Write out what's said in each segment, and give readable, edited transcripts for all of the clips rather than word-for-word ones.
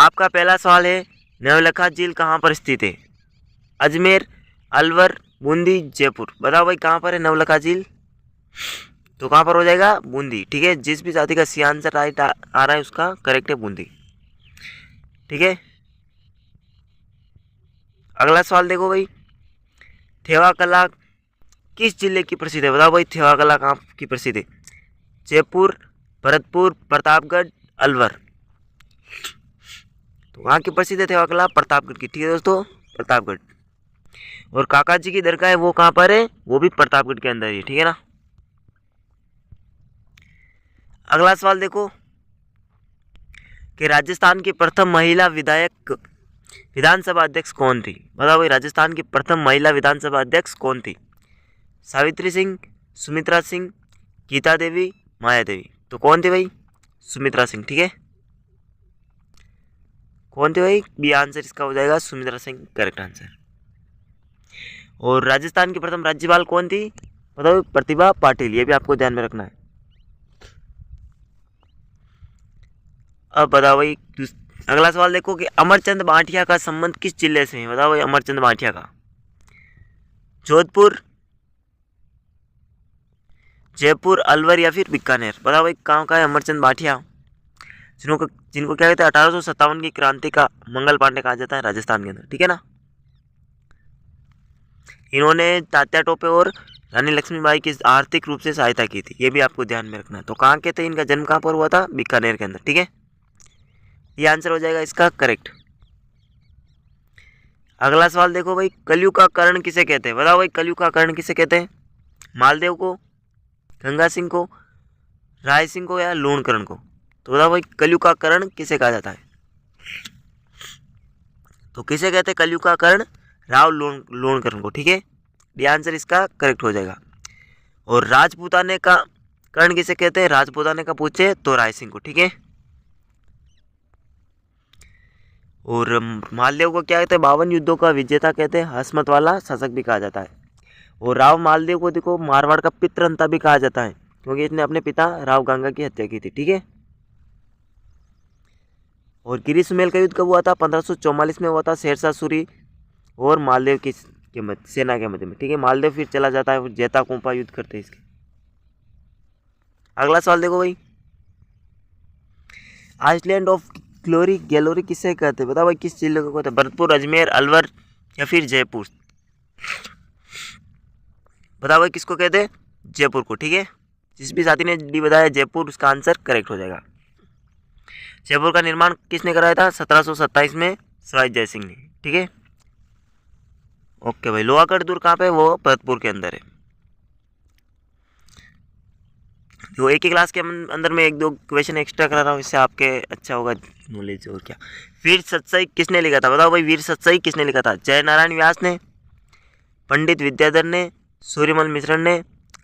आपका पहला सवाल है, नवलखा झील कहाँ पर स्थित है? अजमेर, अलवर, बूंदी, जयपुर। बताओ भाई कहाँ पर है नवलखा झील? तो कहाँ पर हो जाएगा? बूंदी। ठीक है, जिस भी साथी का सी आंसर राइट आ रहा है उसका करेक्ट है बूंदी। ठीक है, अगला सवाल देखो भाई, थेवा कला किस जिले की प्रसिद्ध है? बताओ भाई थेवा कला कहाँ की प्रसिद्ध है? जयपुर, भरतपुर, प्रतापगढ़, अलवर। तो कहाँ की प्रसिद्ध है थेवा कला? प्रतापगढ़ की। ठीक है दोस्तों, प्रतापगढ़। और काका जी की दरगाह है वो कहाँ पर है? वो भी प्रतापगढ़ के अंदर ही। ठीक है ना। अगला सवाल देखो कि राजस्थान की प्रथम महिला विधायक विधानसभा अध्यक्ष कौन थी? बताओ भाई राजस्थान की प्रथम महिला विधानसभा अध्यक्ष कौन थी? सावित्री सिंह, सुमित्रा सिंह, गीता देवी, माया देवी। तो कौन थी भाई? सुमित्रा सिंह। ठीक है, कौन थी भाई? बी आंसर इसका हो जाएगा सुमित्रा सिंह, करेक्ट आंसर। और राजस्थान की प्रथम राज्यपाल कौन थी? बताओ प्रतिभा पाटिल। ये भी आपको ध्यान में रखना है। अब बताओ भाई अगला सवाल देखो कि अमरचंद भाटिया का संबंध किस जिले से है? बताओ भाई अमरचंद भाटिया का। जोधपुर, जयपुर, अलवर या फिर बीकानेर। बताओ भाई कहाँ का है अमरचंद भाटिया? जिनको क्या कहते हैं 1857 की क्रांति का मंगल पांडे कहा जाता है राजस्थान के अंदर। ठीक है ना। इन्होंने तात्या टोपे और रानी लक्ष्मीबाई की आर्थिक रूप से सहायता की थी। ये भी आपको ध्यान में रखना है। तो कहाँ के थे? इनका जन्म कहाँ पर हुआ था? बीकानेर के अंदर। ठीक है, ये आंसर हो जाएगा इसका करेक्ट। अगला सवाल देखो भाई, कलयुग का कर्ण किसे कहते हैं? बताओ भाई कलयुग का कर्ण किसे कहते हैं? मालदेव को, गंगा सिंह को, राय सिंह को या लूणकरण को? तो बताओ भाई कलयुग का कर्ण किसे कहा जाता है? तो किसे कहते हैं कलयुग का कर्ण? राव लूणकरण को। ठीक है, ये आंसर इसका करेक्ट हो जाएगा। और राजपूताने का कर्ण किसे कहते हैं? राजपूताने का पूछे तो राय सिंह को। ठीक है, और मालदेव को क्या कहते हैं? 52 युद्धों का विजेता कहते हैं, हसमत वाला शासक भी कहा जाता है। और राव मालदेव को देखो मारवाड़ का पितृहंता भी कहा जाता है, क्योंकि इसने अपने पिता राव गंगा की हत्या की थी। ठीक है, और गिरी सुमेल का युद्ध कब हुआ था? 1544 में हुआ था, शेरशाह सूरी और मालदेव की सेना के मध्य में। ठीक है, मालदेव फिर चला जाता है, जेता कोंपा युद्ध करते हैं इसके। अगला सवाल देखो भाई, आइसलैंड ऑफ ग्लोरी गैलोरी किसे कहते हैं? बताओ भाई किस जिले को कहते हैं? भरतपुर, अजमेर, अलवर या फिर जयपुर? बताओ भाई किसको कहते हैं? जयपुर को। ठीक है, जिस भी साथी ने डी बताया जयपुर, उसका आंसर करेक्ट हो जाएगा। जयपुर का निर्माण किसने कराया था? 1727 में सवाई जय सिंह ने। ठीक है, ओके भाई। लोहागढ़ दुर्ग कहाँ पे? वो भरतपुर के अंदर है। जो एक ही क्लास के अंदर में एक दो क्वेश्चन एक्स्ट्रा करा रहा हूँ, इससे आपके अच्छा होगा नॉलेज। और क्या, वीर सतसई किसने लिखा था? बताओ भाई वीर सतसई किसने लिखा था? जय नारायण व्यास ने, पंडित विद्याधर ने, सूर्यमल मिश्र ने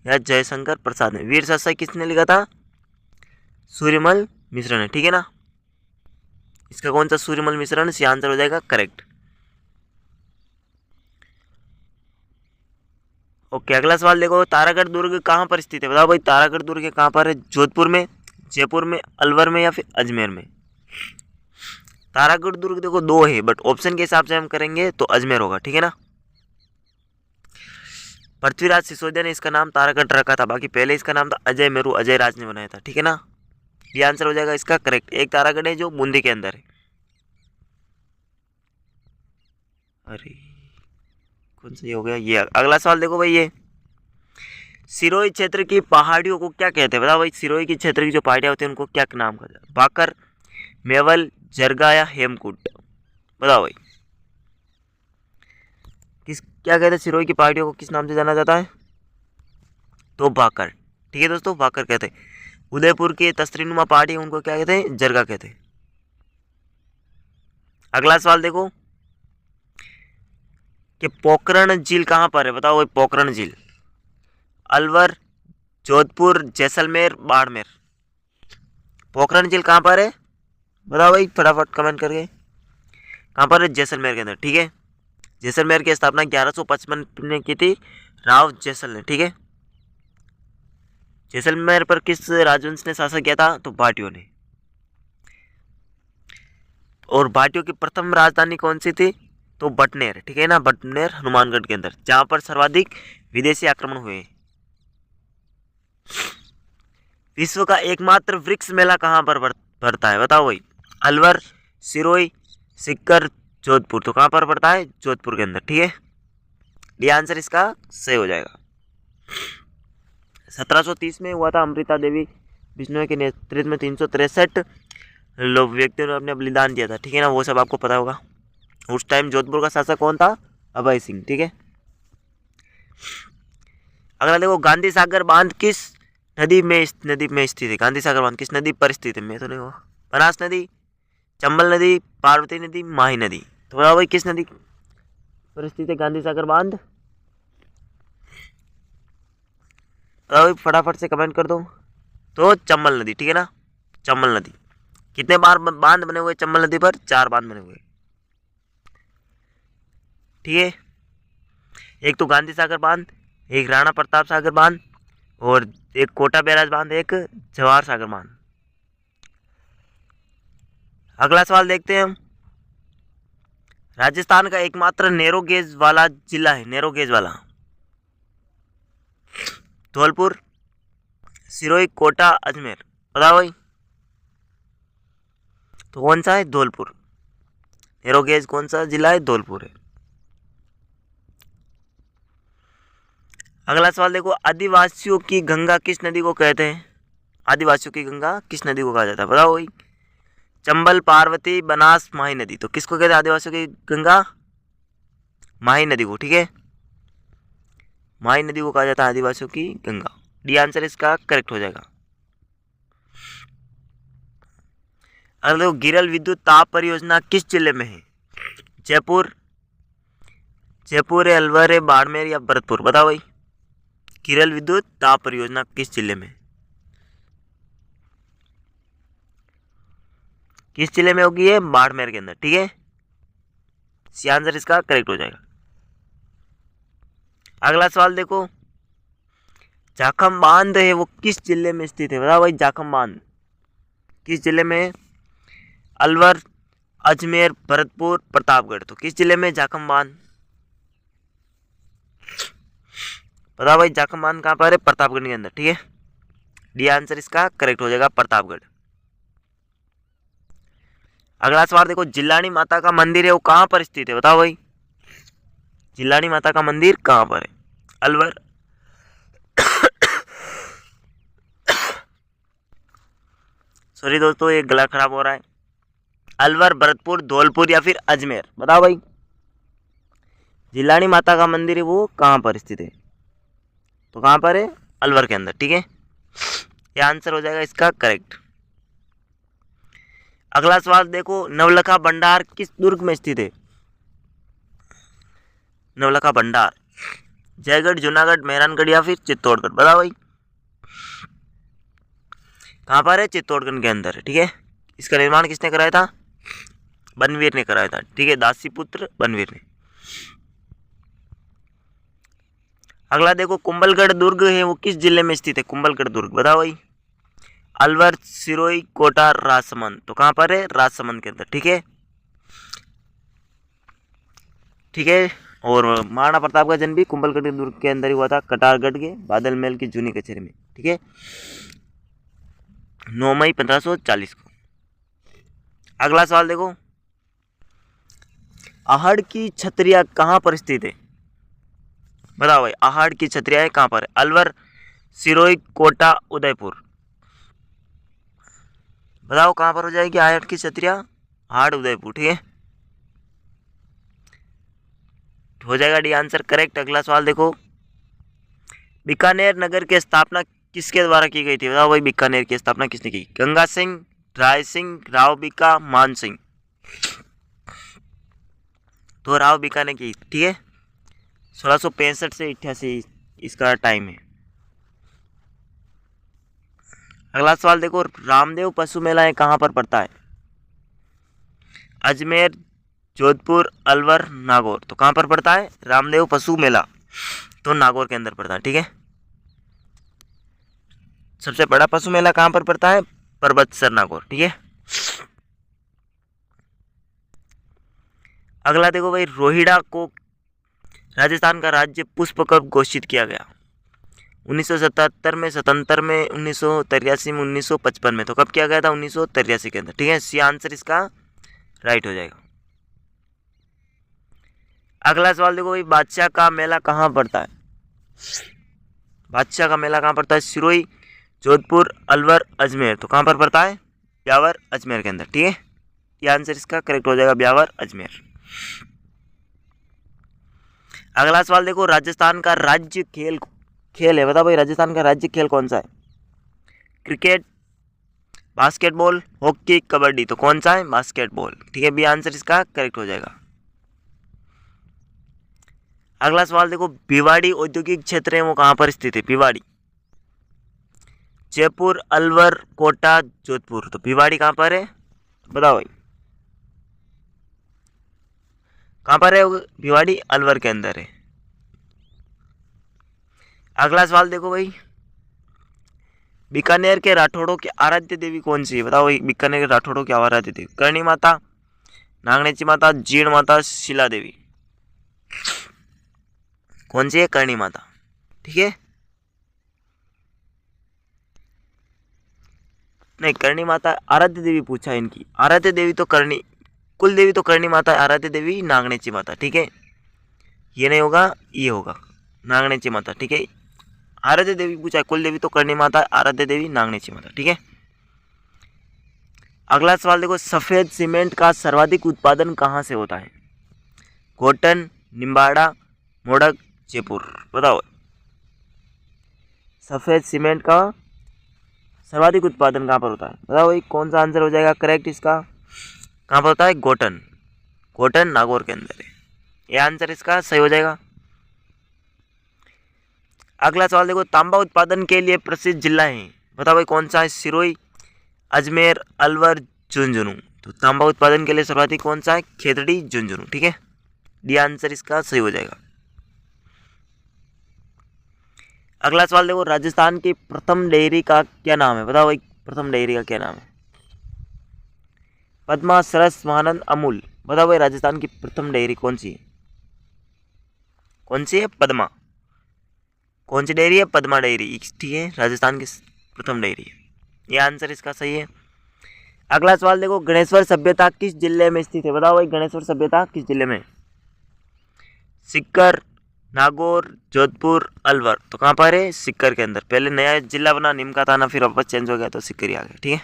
या जयशंकर प्रसाद ने? वीर सतसई किसने लिखा था? सूर्यमल मिश्र ने। ठीक है ना, इसका कौन सा? सूर्यमल मिश्र से आंसर हो जाएगा करेक्ट। ओके, अगला सवाल देखो, तारागढ़ दुर्ग कहाँ पर स्थित है? बताओ भाई तारागढ़ दुर्ग कहाँ पर है? जोधपुर में, जयपुर में, अलवर में या फिर अजमेर में? तारागढ़ दुर्ग देखो दो है, बट ऑप्शन के हिसाब से हम करेंगे तो अजमेर होगा। ठीक है ना। पृथ्वीराज सिसोदिया ने इसका नाम तारागढ़ रखा था, बाकी पहले इसका नाम था अजय मेरू, अजय राज ने बनाया था। ठीक है ना, ये आंसर हो जाएगा इसका करेक्ट। एक तारागढ़ है जो बूंदी के अंदर है। अरे कौन सा ये हो गया? ये अगला सवाल देखो भाई, ये सिरोही क्षेत्र की पहाड़ियों को क्या कहते हैं? बताओ भाई सिरोही की क्षेत्र की जो पहाड़ियाँ होती हैं उनको क्या नाम कहते हैं? बाकर, मेवल, जरगा या हेमकूट? बताओ भाई किस क्या कहते हैं सिरोही की पहाड़ियों को किस नाम से जाना जाता है? तो बाकर। ठीक है दोस्तों, बाकर कहते हैं। उदयपुर की तस्तरीनुमा पहाड़ी उनको क्या कहते हैं? जरगा कहते हैं। अगला सवाल देखो कि पोखरण झील कहाँ पर है? बताओ भाई पोखरण झील। अलवर, जोधपुर, जैसलमेर, बाड़मेर? पोखरण झील कहाँ पर है? बताओ भाई फटाफट कमेंट करके। कहाँ पर है? जैसलमेर के अंदर। ठीक है, जैसलमेर की स्थापना 1155 ने की थी राव जैसल ने। ठीक है, जैसलमेर पर किस राजवंश ने शासन किया था? तो भाटियों ने। और भाटियों की प्रथम राजधानी कौन सी थी? तो बटनेर, ठीक है ना, बटनेर हनुमानगढ़ के अंदर, जहां पर सर्वाधिक विदेशी आक्रमण हुए। विश्व का एकमात्र वृक्ष मेला कहाँ पर पड़ता है? बताओ भाई। अलवर, सिरोही, सीकर, जोधपुर। तो कहाँ पर पड़ता है? जोधपुर के अंदर, ठीक है। डी आंसर इसका सही हो जाएगा। 1730 में हुआ था। अमृता देवी बिश्नोई के नेतृत्व में 363 लोग व्यक्तियों ने अपने बलिदान दिया था, ठीक है ना, वो सब आपको पता होगा। उस टाइम जोधपुर का शासक कौन था? अभय सिंह, ठीक है। अगला देखो, गांधी सागर बांध किस नदी में स्थित है? गांधी सागर बांध किस नदी पर स्थित है? मैं तो नहीं हुआ। बनास नदी, चंबल नदी, पार्वती नदी, माही नदी। तो बताओ भाई किस नदी पर स्थित है गांधी सागर बांध? बताओ भाई, फटाफट से कमेंट कर दो। तो चंबल नदी, ठीक है ना, चंबल नदी। कितने बार बांध बने हुए चंबल नदी पर? 4 बांध बने हुए, ठीक है। एक तो गांधी सागर बांध, एक राणा प्रताप सागर बांध, और एक कोटा बैराज बांध, एक जवाहर सागर बांध। अगला सवाल देखते हैं हम। राजस्थान का एकमात्र नैरो गेज वाला जिला है, नैरो गेज वाला। धौलपुर, सिरोही, कोटा, अजमेर। बताओ भाई, तो कौन सा है? धौलपुर। नैरो गेज कौन सा जिला है? धौलपुर है। अगला सवाल देखो, आदिवासियों की गंगा किस नदी को कहते हैं? आदिवासियों की गंगा किस नदी को कहा जाता है? बताओ भाई। चंबल, पार्वती, बनास, माही नदी। तो किसको कहते हैं आदिवासियों की गंगा? माही नदी को, ठीक है। माही नदी को कहा जाता है आदिवासियों की गंगा। डी आंसर इसका करेक्ट हो जाएगा। अगला देखो, गिरल विद्युत ताप परियोजना किस जिले में है? जयपुर, जयपुर है, अलवर है, बाड़मेर या भरतपुर। बताओ भाई, गिरल विद्युत ताप परियोजना किस जिले में? किस जिले में होगी? ये बाड़मेर के अंदर, ठीक है। सी आंसर इसका करेक्ट हो जाएगा। अगला सवाल देखो, जाखम बांध है वो किस जिले में स्थित है? बताओ भाई, जाखम बांध किस जिले में है? अलवर, अजमेर, भरतपुर, प्रतापगढ़। तो किस जिले में जाखम बांध? बताओ भाई, जाखम बांध कहाँ पर है? प्रतापगढ़ के अंदर, ठीक है। डी आंसर इसका करेक्ट हो जाएगा, प्रतापगढ़। अगला सवाल देखो, जिलानी माता का मंदिर है वो कहाँ पर स्थित है? बताओ भाई, जिलानी माता का मंदिर कहाँ पर है? अलवर, सॉरी दोस्तों, ये गला खराब हो रहा है। अलवर, भरतपुर, धौलपुर या फिर अजमेर। बताओ भाई, जिलानी माता का मंदिर है वो कहाँ पर स्थित है? तो कहाँ पर है? अलवर के अंदर, ठीक है। ये आंसर हो जाएगा इसका करेक्ट। अगला सवाल देखो, नवलखा भंडार किस दुर्ग में स्थित है? नवलखा भंडार जयगढ़, जूनागढ़, मेहरानगढ़ या फिर चित्तौड़गढ़। बताओ भाई, कहाँ पर है? चित्तौड़गढ़ के अंदर, ठीक है। इसका निर्माण किसने कराया था? बनवीर ने कराया था, ठीक है, दासी पुत्र बनवीर ने। अगला देखो, कुंभलगढ़ दुर्ग है वो किस जिले में स्थित है? कुंभलगढ़ दुर्ग। बताओ भाई, अलवर, सिरोही, कोटा, राजसमंद। तो कहाँ पर है? राजसमंद के अंदर, ठीक है, ठीक है। और महाराणा प्रताप का जन्म भी कुंभलगढ़ दुर्ग के अंदर ही हुआ था, कटारगढ़ के बादल महल की जूनी कचहरी में, ठीक है, 9 मई 1540 को। अगला सवाल देखो, आहड़ की छतरिया कहाँ पर स्थित है? बताओ भाई, आहड़ की छतरिया कहाँ पर है? अलवर, सिरोही, कोटा, उदयपुर। बताओ कहाँ पर हो जाएगी आहड़ की छतरिया? आहड़, उदयपुर, ठीक है, हो जाएगा डी आंसर करेक्ट। अगला सवाल देखो, बीकानेर नगर की स्थापना किसके द्वारा की गई थी? बताओ भाई, बीकानेर की स्थापना किसने की? गंगा सिंह, राय सिंह, राव बीका, मान सिंह। तो राव बीका ने की, ठीक है। 1665 से 88 इसका टाइम है। अगला सवाल देखो, रामदेव पशु मेला कहाँ पर पड़ता है? अजमेर, जोधपुर, अलवर, नागौर। तो कहाँ पर पड़ता है रामदेव पशु मेला? तो नागौर के अंदर पड़ता है, ठीक है। सबसे बड़ा पशु मेला कहाँ पर पड़ता है? परबतसर, नागौर, ठीक है। अगला देखो भाई, रोहिड़ा को राजस्थान का राज्य पुष्प कब घोषित किया गया? 1977 में, 77 में, 1983 में, 1955 में। तो कब किया गया था? 1983 के अंदर। ठीक है, सी आंसर इसका राइट हो जाएगा। अगला सवाल देखो भाई, बादशाह का मेला कहाँ पड़ता है? बादशाह का मेला कहाँ पड़ता है? सिरोही, जोधपुर, अलवर, अजमेर। तो कहाँ पर पड़ता है? ब्यावर, अजमेर के अंदर। ठीक है, ये आंसर इसका करेक्ट हो जाएगा, ब्यावर, अजमेर। अगला सवाल देखो, राजस्थान का राज्य खेल है, बताओ भाई राजस्थान का राज्य खेल कौन सा है? Cricket, basketball, hockey, kabaddi. तो कौन सा है? बास्केटबॉल। ठीक है, बी आंसर इसका करेक्ट हो जाएगा। अगला सवाल देखो, भिवाड़ी औद्योगिक क्षेत्र है वो कहाँ पर स्थित है? भिवाड़ी, जयपुर, अलवर, कोटा, जोधपुर। तो भिवाड़ी कहाँ पर है? बताओ भाई, कहाँ पर है भिवाड़ी? अलवर के अंदर है। अगला सवाल देखो भाई, बीकानेर के राठौड़ों की आराध्य देवी कौन सी है? बताओ भाई, बीकानेर के राठौड़ों की आराध्य देवी। करणी माता, नागनेची माता, जीण माता, शिला देवी। कौन सी है? करणी माता। ठीक है, नहीं, करणी माता आराध्य देवी पूछा है इनकी। आराध्य देवी तो करणी, कुल देवी तो करणी माता, आराध्य देवी नागनेची माता। ठीक है, ये नहीं होगा, ये होगा नागनेची माता। ठीक है, आराध्य देवी पूछा है, कुल देवी तो करणी माता, आराध्य देवी नागनेची माता। ठीक है, अगला सवाल देखो, सफेद सीमेंट का सर्वाधिक उत्पादन कहाँ से होता है? घोटन, निम्बाड़ा, मोड़क, जयपुर। बताओ, सफेद सीमेंट का सर्वाधिक उत्पादन कहाँ पर होता है? बताओ भाई, कौन सा आंसर हो जाएगा करेक्ट इसका? कहाँ पर होता है? घोटन, घोटन नागौर के अंदर है। ये आंसर इसका सही हो जाएगा। अगला सवाल देखो, तांबा उत्पादन के लिए प्रसिद्ध जिला है, बताओ भाई कौन सा है? सिरोही, अजमेर, अलवर, झुंझुनू। तो तांबा उत्पादन के लिए सर्वाधिक कौन सा है? खेतड़ी, झुंझुनू। ठीक है, डी आंसर इसका सही हो जाएगा। अगला सवाल देखो, राजस्थान की प्रथम डेयरी का क्या नाम है? बताओ भाई, प्रथम डेयरी का क्या नाम है? पद्मा, सरस, महानंद, अमूल। बताओ भाई, राजस्थान की प्रथम डेयरी कौन सी है? कौन सी है? पद्मा। कौन सी डेयरी है? पद्मा डेयरी। ठीक है, राजस्थान की प्रथम डेयरी है। ये आंसर इसका सही है। अगला सवाल देखो, गणेश्वर सभ्यता किस जिले में स्थित है? बताओ भाई, गणेश्वर सभ्यता किस जिले में? सीकर, नागौर, जोधपुर, अलवर। तो कहाँ पर है? सीकर के अंदर। पहले नया जिला बना, नीम का था ना, फिर वापस चेंज हो गया तो सीकर ही आ गया। ठीक है,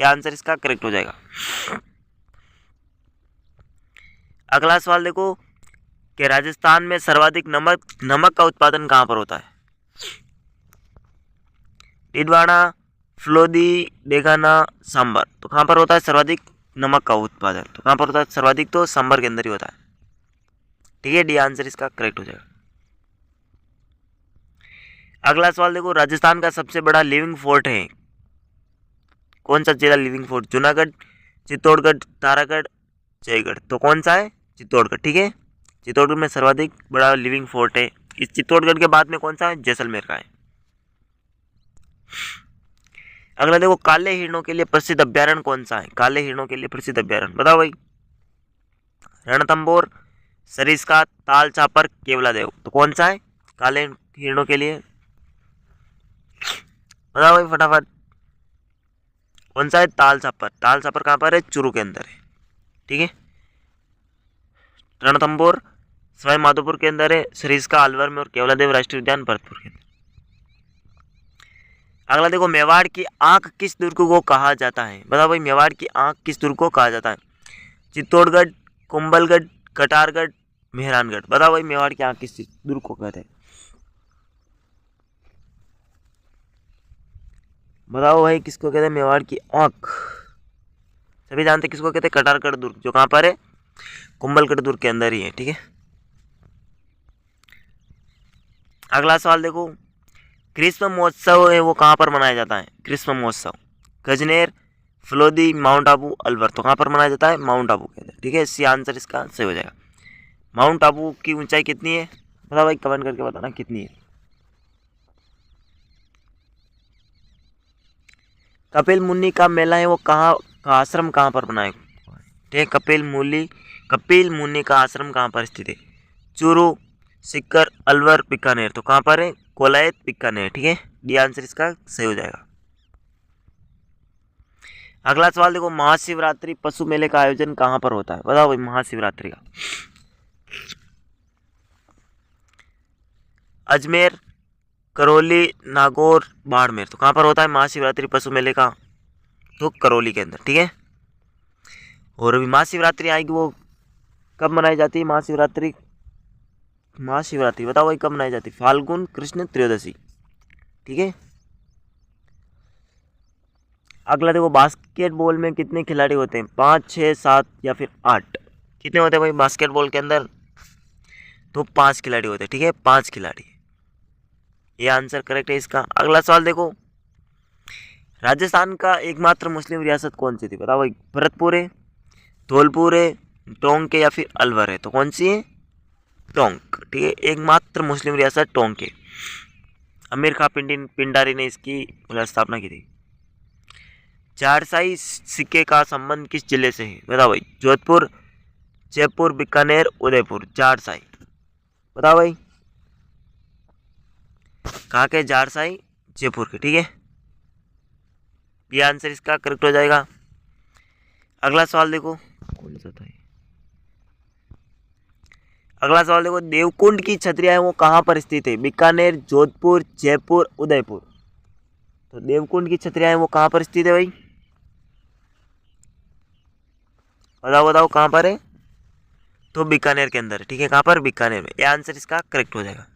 ये आंसर इसका करेक्ट हो जाएगा। अगला सवाल देखो, कि राजस्थान में सर्वाधिक नमक का उत्पादन कहाँ पर होता है? डिडवाना, फलोदी, डेगाना, सांबर। तो कहाँ पर होता है सर्वाधिक नमक का उत्पादन? तो कहाँ पर होता है सर्वाधिक? तो सांबर के अंदर ही होता है। ठीक है, डी आंसर इसका करेक्ट हो जाएगा। अगला सवाल देखो, राजस्थान का सबसे बड़ा लिविंग फोर्ट है कौन सा जिला? Living fort, Junagadh, Chittorgarh, Taragarh, Jaigarh. तो कौन सा है? चित्तौड़गढ़। ठीक है, चित्तौड़गढ़ में सर्वाधिक बड़ा लिविंग फोर्ट है। इस चित्तौड़गढ़ के बाद में कौन सा है? जैसलमेर का है। अगला देखो, काले हिरणों के लिए प्रसिद्ध अभ्यारण्य कौन सा है? काले हिरणों के लिए प्रसिद्ध अभ्यारण्य बताओ भाई। रणथंबोर, सरिस्का, ताल चापर, केवलादेव। तो कौन सा है काले हिरणों के लिए? बताओ भाई फटाफट, कौन सा है? ताल चापर। ताल चापर कहाँ पर है? चूरू के अंदर है। ठीक है, रणथंबोर सवाई माधोपुर के अंदर है, सरिस्का अलवर में, और केवलादेव राष्ट्रीय उद्यान भरतपुर के अंदर। अगला देखो, मेवाड़ की आंख किस दुर्ग को कहा जाता है? बताओ भाई, मेवाड़ की आंख किस दुर्ग को कहा जाता है? चित्तौड़गढ़, कुंभलगढ़, कटारगढ़, मेहरानगढ़। बताओ भाई, मेवाड़ की आंख किस दुर्ग को कहते हैं? बताओ भाई, किसको कहते हैं मेवाड़ की आंख? सभी जानते हैं किसको कहते हैं? कटारगढ़ दुर्ग, जो कहाँ पर है? कुंभलगढ़ दुर्ग के अंदर ही है। ठीक है, अगला सवाल देखो, ग्रीष्म महोत्सव है वो कहाँ पर मनाया जाता है? ग्रीष्म महोत्सव गजनेर, फलोदी, माउंट आबू, अलवर। तो कहाँ पर मनाया जाता है? माउंट आबू के अंदर। ठीक है, सी आंसर इसका सही हो जाएगा। माउंट आबू की ऊंचाई कितनी है? बताओ भाई, कमेंट करके बताना कितनी है। कपिल मुनि का मेला है वो कहाँ का आश्रम कहाँ पर बनाया? ठीक है। कपिल मुनि का आश्रम कहाँ पर स्थित है? चूरू, सीकर, अलवर, बीकानेर। तो कहाँ पर है? कोलायत, बीकानेर। ठीक है, डी आंसर इसका सही हो जाएगा। अगला सवाल देखो, महाशिवरात्रि पशु मेले का आयोजन कहाँ पर होता है? बताओ भाई, महाशिवरात्रि का। अजमेर, करौली, नागौर, बाड़मेर। तो कहाँ पर होता है महाशिवरात्रि पशु मेले का? तो करौली के अंदर। ठीक है, और अभी महाशिवरात्रि आएगी, वो कब मनाई जाती है महाशिवरात्रि? महाशिवरात्रि बताओ भाई कब मनाई जाती है? फाल्गुन कृष्ण त्रयोदशी। ठीक है, अगला देखो, बास्केटबॉल में कितने खिलाड़ी होते हैं? 5, 6, 7 या फिर 8? कितने होते हैं भाई बास्केटबॉल के अंदर? तो 5 खिलाड़ी होते हैं। ठीक है, 5 खिलाड़ी, ये आंसर करेक्ट है इसका। अगला सवाल देखो, राजस्थान का एकमात्र मुस्लिम रियासत कौन सी थी? बताओ भाई, भरतपुर है, धौलपुर है, टोंक है या फिर अलवर है? तो कौन सी है? टोंक। ठीक है, एकमात्र मुस्लिम रियासत टोंक है। अमीर खां पिंडारी ने इसकी स्थापना की थी। झारसाई सिक्के का संबंध किस जिले से है? बताओ भाई, जोधपुर, जयपुर, बीकानेर, उदयपुर। झारसाई बताओ भाई, कहाँ के? झारसाई, जयपुर के। ठीक है, ये आंसर इसका करेक्ट हो जाएगा। अगला सवाल देखो, कौन सा था? अगला सवाल देखो, देवकुंड की छतरियां है वो कहाँ पर स्थित है? बीकानेर, जोधपुर, जयपुर, उदयपुर। तो देवकुंड की छतरियां है वो कहाँ पर स्थित है भाई? बताओ बताओ कहाँ पर है? तो बीकानेर के अंदर। ठीक है, कहाँ पर? बीकानेर में। ये आंसर इसका करेक्ट हो जाएगा।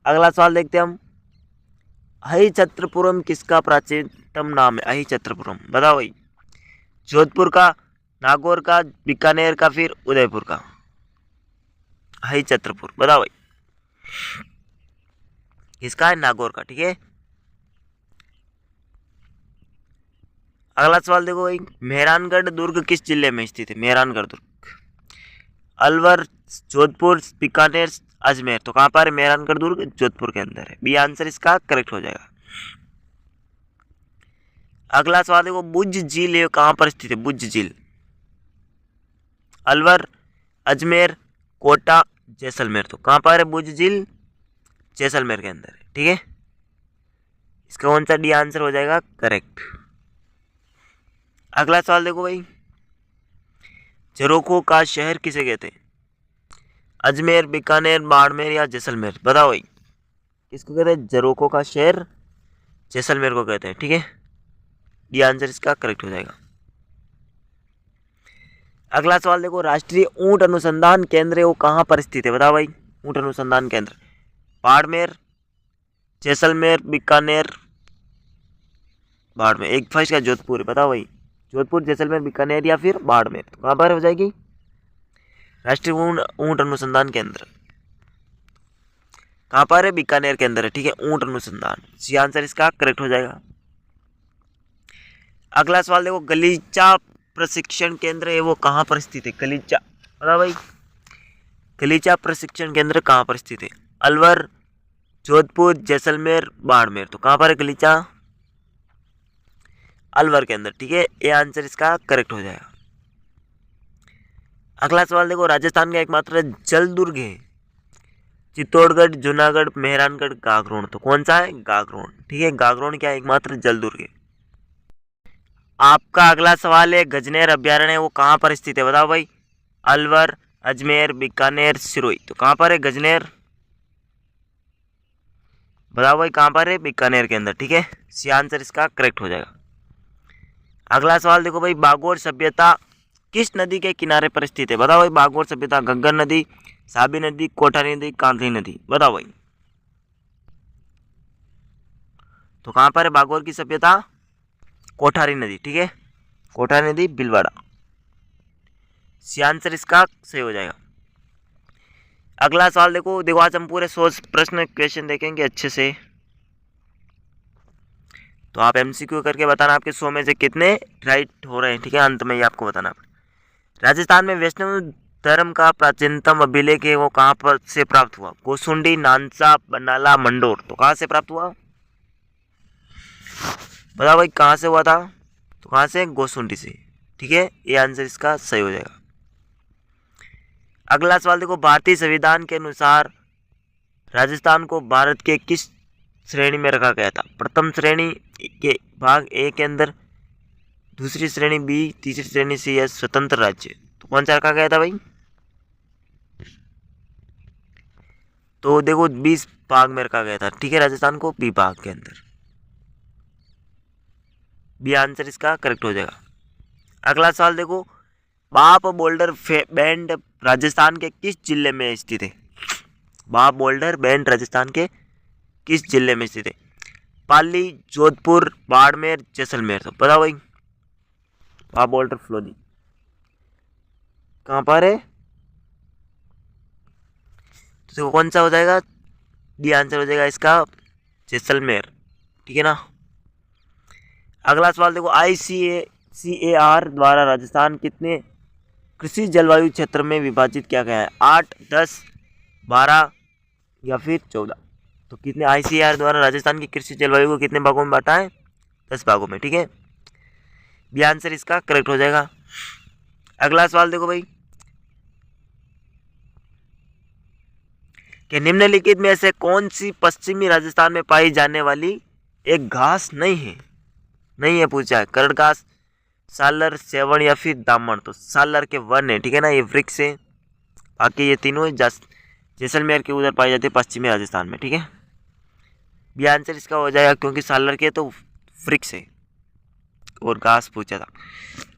अगला सवाल देखते हैं हम, अहिछत्रपुरम किसका प्राचीनतम नाम है? अहिछत्रपुरम बताओ भाई, जोधपुर का, नागौर का, बीकानेर का, फिर उदयपुर का? अहिछत्रपुर बताओ भाई, किसका है? नागौर का। ठीक है, अगला सवाल देखो भाई, मेहरानगढ़ दुर्ग किस जिले में स्थित है? मेहरानगढ़ दुर्ग, अलवर, जोधपुर, बीकानेर, अजमेर। तो कहाँ पर है मेहरानगढ़ दुर्ग? जोधपुर के अंदर है। बी आंसर इसका करेक्ट हो जाएगा। अगला सवाल देखो, बुज झील है कहाँ पर स्थित है? बुज झील, अलवर, अजमेर, कोटा, जैसलमेर। तो कहाँ पर है बुज झील? जैसलमेर के अंदर है। ठीक है, इसका कौन सा डी आंसर हो जाएगा करेक्ट। अगला सवाल देखो भाई, झरोखों का शहर किसे कहते हैं? अजमेर, बीकानेर, बाड़मेर या जैसलमेर? बताओ भाई, किसको कहते हैं? झरोखों का शहर जैसलमेर को कहते हैं। ठीक है, ये आंसर इसका करेक्ट हो जाएगा। अगला सवाल देखो, राष्ट्रीय ऊंट अनुसंधान केंद्र है वो कहाँ पर स्थित है? बताओ भाई, ऊंट अनुसंधान केंद्र, बाड़मेर, जैसलमेर, बीकानेर, बाड़मेर। एक फर्स्ट का जोधपुर है। बताओ भाई, जोधपुर, जैसलमेर, बीकानेर या फिर बाड़मेर? तो कहाँ पर हो जाएगी? राष्ट्रीय ऊंट अनुसंधान केंद्र कहाँ पर है? बीकानेर के अंदर है। ठीक है, ऊंट अनुसंधान, सी आंसर इसका करेक्ट हो जाएगा। अगला सवाल देखो, गलीचा प्रशिक्षण केंद्र है वो कहाँ पर स्थित है? गलीचा बताओ भाई, गलीचा प्रशिक्षण केंद्र कहाँ पर स्थित है? अलवर, जोधपुर, जैसलमेर, बाड़मेर। तो कहाँ पर है गलीचा? अलवर के अंदर। ठीक है, ये आंसर इसका करेक्ट हो जाएगा। अगला सवाल देखो, राजस्थान का एकमात्र जल दुर्ग है चित्तौड़गढ़, जूनागढ़, मेहरानगढ़, गागरोन। तो कौन सा है? गागरोन। ठीक है, गागरोन क्या एकमात्र जल दुर्ग है। आपका अगला सवाल है, गजनेर अभ्यारण्य वो कहाँ पर स्थित है? बताओ भाई, अलवर, अजमेर, बीकानेर, सिरोही। तो कहाँ पर है गजनेर? बताओ भाई, कहाँ पर है? बीकानेर के अंदर। ठीक है, सी आंसर इसका करेक्ट हो जाएगा। अगला सवाल देखो भाई, बागोर सभ्यता किस नदी के किनारे पर स्थित है? बताओ भाई, बागोर सभ्यता घग्गर नदी, साबी नदी, कोठारी नदी, कांधरी नदी। बताओ भाई, तो कहाँ पर है बागोर की सभ्यता? कोठारी नदी। ठीक है, कोठारी नदी, भीलवाड़ा। सी आंसर इसका सही हो जाएगा। अगला सवाल देखो, देखो आज हम पूरे 100 प्रश्न क्वेश्चन देखेंगे अच्छे से, तो आप एमसीक्यू करके बताना आपके 100 में से कितने राइट हो रहे हैं। ठीक है, अंत में ये आपको बताना पड़ेगा। राजस्थान में वैष्णव धर्म का प्राचीनतम अभिलेख है वो कहाँ पर से प्राप्त हुआ? गोसुंडी, नानसा, बनाला, मंडोर। तो कहाँ से प्राप्त हुआ? बताओ भाई, कहाँ से हुआ था? तो कहाँ से? गोसुंडी से। ठीक है, ये आंसर इसका सही हो जाएगा। अगला सवाल देखो, भारतीय संविधान के अनुसार राजस्थान को भारत के किस श्रेणी में रखा गया था? प्रथम श्रेणी के भाग ए के अंदर, दूसरी श्रेणी बी, तीसरी श्रेणी सी या स्वतंत्र राज्य। तो कौन सा रखा गया था भाई? तो देखो 20 भाग में रखा गया था, ठीक है, राजस्थान को बी भाग के अंदर। बी आंसर इसका करेक्ट हो जाएगा। अगला सवाल देखो, बाप बोल्डर बैंड राजस्थान के किस जिले में स्थित है? बाप बोल्डर बैंड राजस्थान के किस जिले में स्थित है? पाली, जोधपुर, बाड़मेर, जैसलमेर। तो बताओ भाई, बाप बोल्डर फ्लोदी कहाँ पर है? तो देखो कौन सा हो जाएगा? डी आंसर हो जाएगा इसका जैसलमेर, ठीक है ना। अगला सवाल देखो, ICAR द्वारा राजस्थान कितने कृषि जलवायु क्षेत्र में विभाजित किया गया है? 8, 10, 12 या फिर 14। तो कितने ICAR द्वारा राजस्थान की कृषि जलवायु को कितने भागों में बांटा है? 10 भागों में, ठीक है। बी आंसर इसका करेक्ट हो जाएगा। अगला सवाल देखो भाई, कि निम्नलिखित में से कौन सी पश्चिमी राजस्थान में पाई जाने वाली एक घास नहीं है पूछा है? करड़ घास, सालर, सेवण या फिर दामन। तो सालर के वन है, ठीक है ना, ये वृक्ष है। बाकी ये तीनों जैसलमेर के उधर पाई जाती है, पश्चिमी राजस्थान में, ठीक है। बी आंसर इसका हो जाएगा, क्योंकि सालर के तो वृक्ष है और घास पूछा था।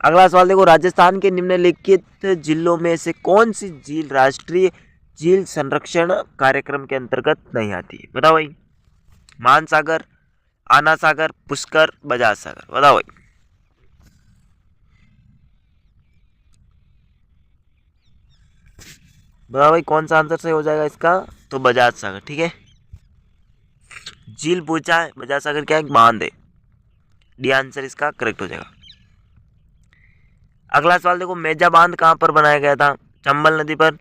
अगला सवाल देखो, राजस्थान के निम्नलिखित जिलों में से कौन सी झील राष्ट्रीय झील संरक्षण कार्यक्रम के अंतर्गत नहीं आती है? बताओ भाई। मानसागर, आना सागर, पुष्कर, बजाज सागर। बताओ भाई। बताओ भाई कौन सा आंसर सही हो जाएगा इसका? तो बजाज सागर, ठीक है। झील पूछा है, बजाज सागर क्या है? बांध है। डी आंसर इसका करेक्ट हो जाएगा। अगला सवाल देखो, मेजा बांध कहाँ पर बनाया गया था? चंबल नदी पर,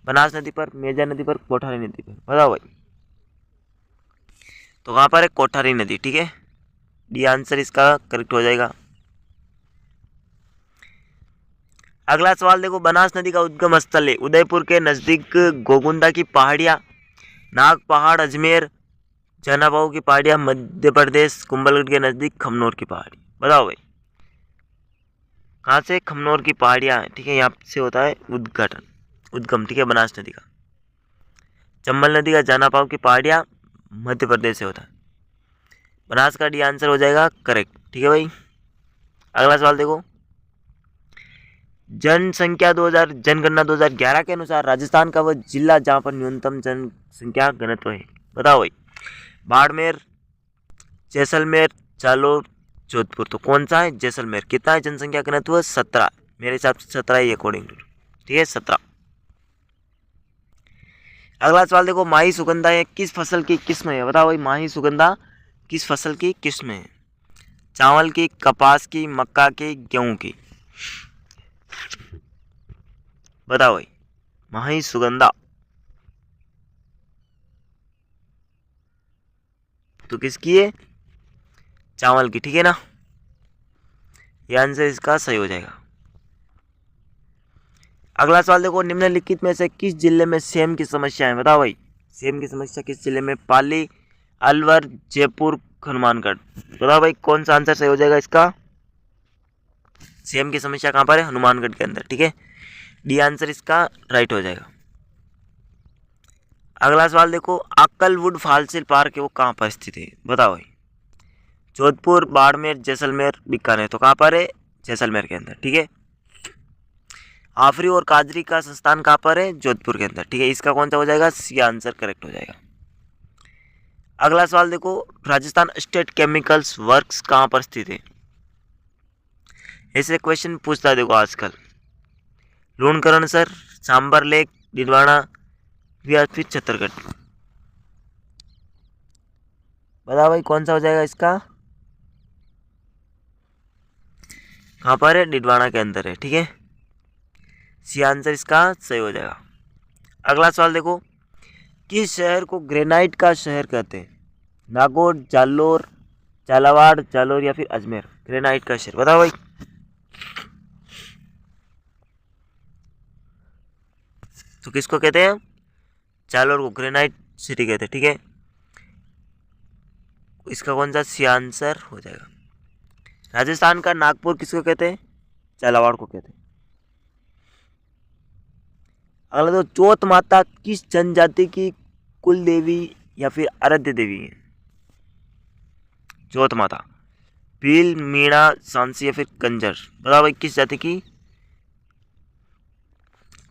बनास नदी पर, मेजा नदी पर, कोठारी नदी पर। बताओ भाई। तो कहाँ पर है? कोठारी नदी, ठीक है। डी आंसर इसका करेक्ट हो जाएगा। अगला सवाल देखो, बनास नदी का उद्गम स्थल है उदयपुर के नजदीक गोगुंदा की पहाड़ियाँ, नाग पहाड़, अजमेर, जनाबाऊ की पहाड़ियाँ, मध्य प्रदेश, कुंभलगढ़ के नजदीक खमनोर की पहाड़ी। बताओ भाई। कहाँ से? खमनोर की पहाड़ियाँ, ठीक है, यहाँ से होता है उद्गम, ठीक है, बनास नदी का। चंबल नदी का जनाबाऊ की पहाड़ियाँ मध्य प्रदेश से होता है। बनास का डी आंसर हो जाएगा करेक्ट, ठीक है भाई। अगला सवाल देखो, जनगणना 2011 के अनुसार राजस्थान का वह जिला जहाँ पर न्यूनतम जनसंख्या घनत्व है। बताओ भाई। बाड़मेर, जैसलमेर, जालोर, जोधपुर। तो कौन सा है? जैसलमेर। कितना है जनसंख्या घनत्व? 17। मेरे हिसाब से 17 ही अकॉर्डिंग टू, ठीक है, 17। अगला सवाल देखो, माही सुगंधा ये किस फसल की किस्म है? बताओ भाई। माही सुगंधा किस फसल की किस्म है? चावल की, कपास की, मक्का की, गेहूं की। बताओ भाई। माही सुगंधा तो किसकी है? चावल की, ठीक है ना। ये आंसर इसका सही हो जाएगा। अगला सवाल देखो, निम्नलिखित में से किस जिले में सेम की समस्या है? बताओ भाई। सेम की समस्या किस जिले में? पाली, अलवर, जयपुर, हनुमानगढ़। बताओ भाई कौन सा आंसर सही हो जाएगा इसका? सेम की समस्या कहाँ पर है? हनुमानगढ़ के अंदर, ठीक है। डी आंसर इसका राइट हो जाएगा। अगला सवाल देखो, अक्कलवुड फॉसिल पार्क है वो कहाँ पर स्थित है? बताओ भाई। जोधपुर, बाड़मेर, जैसलमेर, बीकानेर। तो कहाँ पर है? जैसलमेर के अंदर, ठीक है। आफरी और काजरी का संस्थान कहाँ पर है? जोधपुर के अंदर, ठीक है। इसका कौन सा हो जाएगा? सी आंसर करेक्ट हो जाएगा। अगला सवाल देखो, राजस्थान स्टेट केमिकल्स वर्क्स कहाँ पर स्थित है? ऐसे क्वेश्चन पूछता है देखो आजकल। लूणकरण सर, सांबर लेक, डिडवाना या फिर छत्तरगढ़। बताओ भाई कौन सा हो जाएगा इसका? कहाँ पर है? डिडवाना के अंदर है, ठीक है। सी आंसर इसका सही हो जाएगा। अगला सवाल देखो, किस शहर को ग्रेनाइट का शहर कहते हैं? नागौर, जालोर, झालावाड़, जालोर या फिर अजमेर। ग्रेनाइट का शहर। बताओ भाई। तो किसको कहते हैं? जालौर को ग्रेनाइट सिटी कहते हैं, ठीक है। इसका कौन सा सी आंसर हो जाएगा? राजस्थान का नागपुर किसको कहते हैं? झालावाड़ को कहते हैं। अगला तो चौथ माता किस जनजाति की कुल देवी या फिर आराध्य देवी है? चौथ माता भील, मीणा, सांसी या फिर कंजर? बताओ भाई किस जाति की?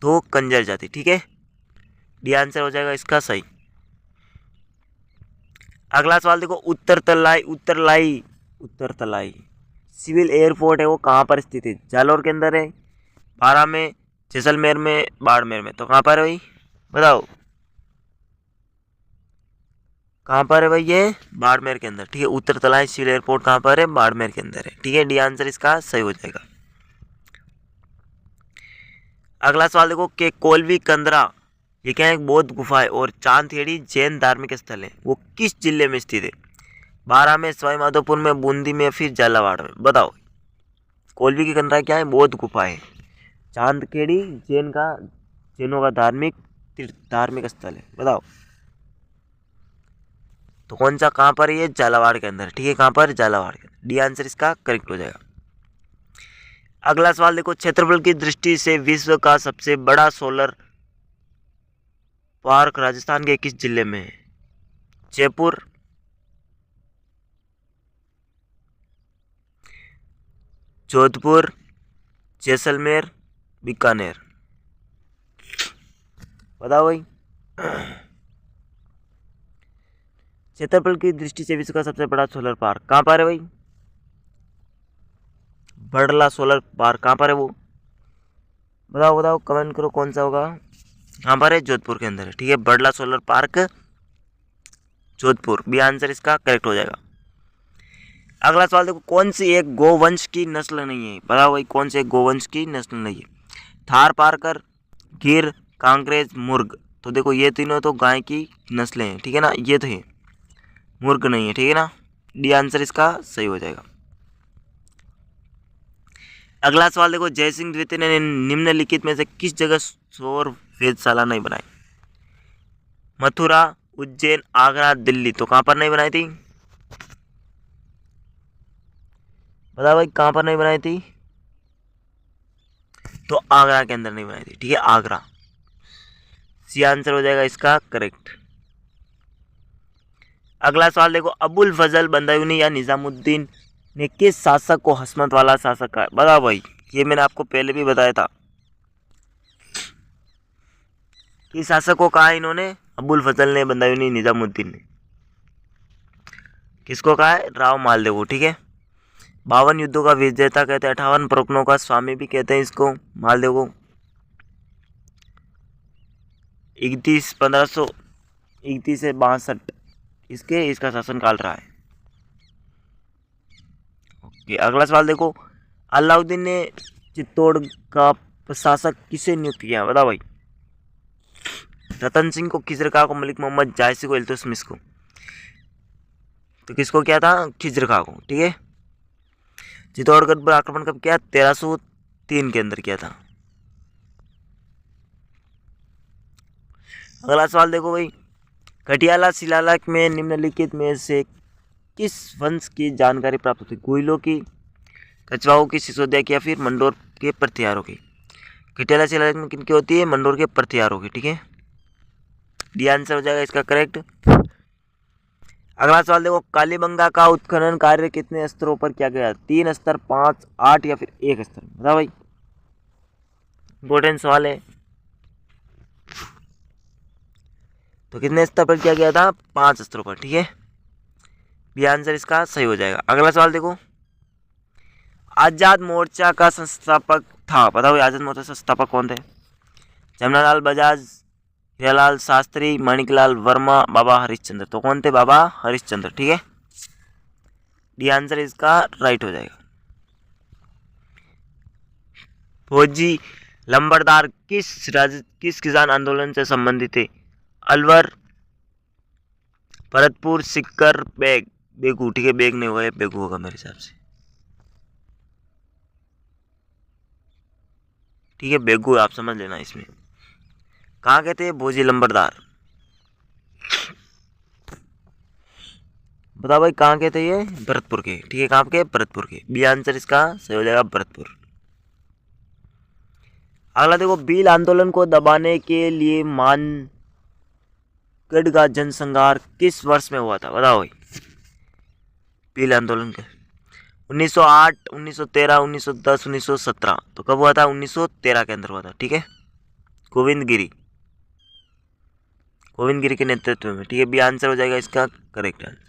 तो कंजर जाति, ठीक है। डी आंसर हो जाएगा इसका सही। अगला सवाल देखो, उत्तर तलाई सिविल एयरपोर्ट है, वो कहाँ पर स्थित है? जालौर के अंदर है, बारां में, जैसलमेर में, बाड़मेर में? तो कहाँ पर है भाई? बताओ कहाँ पर है भाई? ये बाड़मेर के अंदर, ठीक है। उत्तर तलाई सिविल एयरपोर्ट कहाँ पर है? बाड़मेर के अंदर है, ठीक है। डी आंसर इसका सही हो जाएगा। अगला सवाल देखो कि कोलवी कंदरा ये क्या है? एक बौद्ध गुफा है और चांदखेड़ी जैन धार्मिक स्थल है, वो किस जिले में स्थित है? बारां में, सवाईमाधोपुर में, बूंदी में, फिर झालावाड़ में? बताओ। कोलवी की कंदरा क्या है? बौद्ध गुफा है। चांदखेड़ी जैनों का धार्मिक स्थल है, बताओ। तो कौन सा कहाँ पर है? ये झालावाड़ के अंदर, ठीक है। कहाँ पर? झालावाड़ के अंदर। डी आंसर इसका करेक्ट हो जाएगा। अगला सवाल देखो, क्षेत्रफल की दृष्टि से विश्व का सबसे बड़ा सोलर पार्क राजस्थान के किस जिले में है? जयपुर, जोधपुर, जैसलमेर, बीकानेर? बताओ भाई। क्षेत्रफल की दृष्टि से विश्व का सबसे बड़ा सोलर पार्क कहाँ पर है भाई? बड़ला सोलर पार्क कहाँ पर है वो? बताओ कमेंट करो कौन सा होगा। कहाँ पर है? जोधपुर के अंदर है, ठीक है। Badla solar park Jodhpur, B answer इसका करेक्ट हो जाएगा। अगला सवाल देखो, कौन सी एक गोवंश की नस्ल नहीं है? बताओ भाई कौन सी एक गोवंश की नस्ल नहीं है? थार पारकर, गिर, कांकरेज, मुर्ग? तो देखो ये तीनों तो गाय की नस्लें हैं, ठीक है ना। ये तो है, मुर्ग नहीं है, ठीक है ना। डी आंसर इसका सही हो जाएगा। अगला सवाल देखो, जयसिंह द्वितीय ने निम्नलिखित में से किस जगह सौर वेधशाला नहीं बनाई? मथुरा, उज्जैन, आगरा, दिल्ली? तो कहाँ पर नहीं बनाई थी? बताओ भाई कहाँ पर नहीं बनाई थी? तो आगरा के अंदर नहीं बनाई थी, ठीक है। आगरा, सी आंसर हो जाएगा इसका करेक्ट। अगला सवाल देखो, अबुल फजल बंदायूनी या निजामुद्दीन ने किस शासक को हस्मत वाला शासक कहा? बताओ भाई, ये मैंने आपको पहले भी बताया था। किस शासक को कहा इन्होंने? अबुल फजल ने, बंदायूनी, निजामुद्दीन ने? किसको कहा है? राव मालदेव को, ठीक है। 52 युद्धों का विजेता कहते हैं, 58 परगनों का स्वामी भी कहते हैं इसको, मालदेव को। 1531 से 62 इसका शासनकाल रहा है। ओके, अगला सवाल देखो, अलाउद्दीन ने चित्तौड़ का प्रशासक किसे नियुक्त किया? बताओ भाई। रतन सिंह को, खिजर खां को, मलिक मोहम्मद जायसी को, इल्तुतमिश को? तो किसको किया था? खिजर खां को, ठीक है। चित्तौड़गढ़ पर आक्रमण कब किया? 1303 के अंदर किया था। अगला सवाल देखो भाई, कटियाला शिलालेख में निम्नलिखित में से किस वंश की जानकारी प्राप्त होती है? गुइलों की, कछवाओं की, सिसोदिया की, या फिर मंडोर के प्रतिहारों की? कटियाला शिलालेख में किनकी होती है? मंडोर के प्रतिहारों की, ठीक है। डी आंसर हो जाएगा इसका करेक्ट। अगला सवाल देखो, कालीबंगा का उत्खनन कार्य कितने स्तरों पर किया गया? 3 स्तर, 5, 8 या फिर 1 स्तर? बताओ भाई, इंपॉर्टेंट सवाल है। तो कितने स्तर पर किया गया था? 5 स्तरों पर, ठीक है। बी आंसर इसका सही हो जाएगा। अगला सवाल देखो, आजाद मोर्चा का संस्थापक था? बताओ भाई, आजाद मोर्चा संस्थापक कौन थे? जमनालाल बजाज, हीरालाल शास्त्री, माणिकलाल वर्मा, बाबा हरिश्चंद्र? तो कौन थे? बाबा हरिश्चंद्र, ठीक है। डी आंसर इसका राइट हो जाएगा। फौजी लंबरदार किस किसान आंदोलन से संबंधित थे? अलवर, भरतपुर, सिक्कर, बेगू? ठीक है, बेग नहीं होगा, बेगू होगा मेरे हिसाब से, ठीक है। बेगू आप समझ लेना इसमें। कहाँ के थे? भोजी लंबरदार। बताओ भाई कहाँ के थे ये? भरतपुर के। ठीक है, कहाँ के? भरतपुर के। बी आंसर इसका सही हो जाएगा भरतपुर। अगला देखो, भील आंदोलन को दबाने के लिए मानगढ़ का जनसंहार किस वर्ष में हुआ था? बताओ भाई। भील आंदोलन के 1908, 1913, 1910, 1917। तो कब हुआ था? 1913 के अंदर हुआ था। ठीक है, गोविंद गिरी के नेतृत्व में। ठीक है, बी आंसर हो जाएगा इसका करेक्ट आंसर।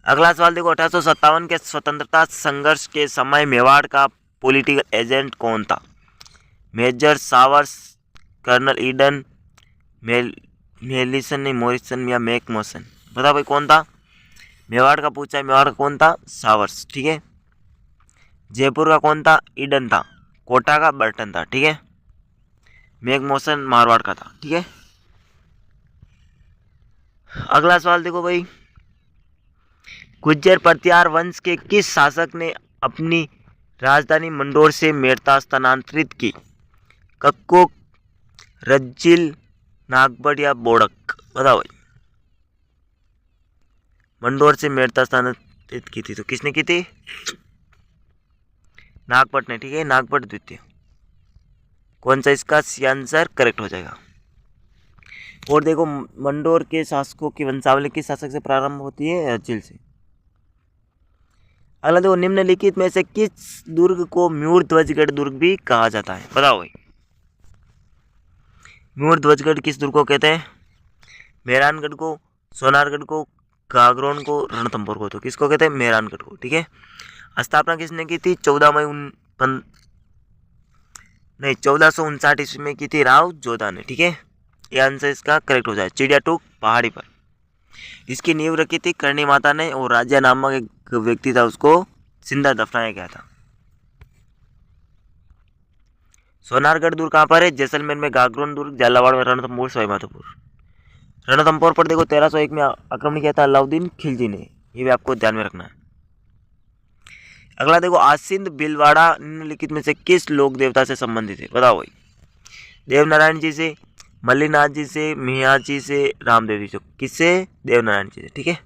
अगला सवाल देखो, 1857 के स्वतंत्रता संघर्ष के समय मेवाड़ का पॉलिटिकल एजेंट कौन था? Major Sawers, colonel Eden, Morrison या मैकमोसन? बताओ भाई कौन था? मेवाड़ का पूछा है, मेवाड़ का कौन था? सावर्स। ठीक है, जयपुर का कौन था? ईडन था। कोटा का बर्टन था। ठीक है, मैकमोसन मारवाड़ का था। ठीक है, अगला सवाल देखो भाई, गुज्जर प्रतिहार वंश के किस शासक ने अपनी राजधानी मंडोर से मेड़ता स्थानांतरित की? कक्कोक, रज्जिल, नागबड़ या बोड़क? बताओ भाई। मंडोर से मेड़ता स्थानांतरित की थी तो किसने की थी? नागपट ने। ठीक है, नागपट द्वितीय। कौन सा इसका सी आंसर करेक्ट हो जाएगा। और देखो, मंडोर के शासकों की वंशावली किस शासक से प्रारंभ होती है? रज्जिल से। अगला देखो, निम्नलिखित में से किस दुर्ग को म्यूरध्वजगढ़ दुर्ग भी कहा जाता है? बताओ भाई। म्यूरध्वजगढ़ किस दुर्ग को कहते हैं? मेहरानगढ़ को, सोनारगढ़ को, गागरोन को, रणथंभौर को? तो किसको कहते हैं? मेहरानगढ़ को। ठीक है, स्थापना किसने की थी? 1459 ईस्वी में की थी राव जोधा ने। ठीक है, ये आंसर इसका करेक्ट हो जाए। चिड़ियाटूक पहाड़ी पर इसकी नींव रखी थी करणी माता ने, और राजा नामक एक व्यक्ति था, उसको जिंदा दफनाया गया था। सोनारगढ़ दुर्ग कहाँ पर है? जैसलमेर में गागरोन दुर्ग, झालावाड़ में रणथंभौर, सवाईमाधोपुर। रणथंभौर पर देखो 1301 में आक्रमण किया था अलाउद्दीन खिलजी ने, ये भी आपको ध्यान में रखना है। अगला देखो, आसिंद भीलवाड़ा निम्नलिखित में से किस लोक देवता से संबंधित है? बताओ भाई। देवनारायण जी से, मल्लीनाथ जी से, मियाँ जी से, रामदेव जी से? किससे? देवनारायण जी से। ठीक है,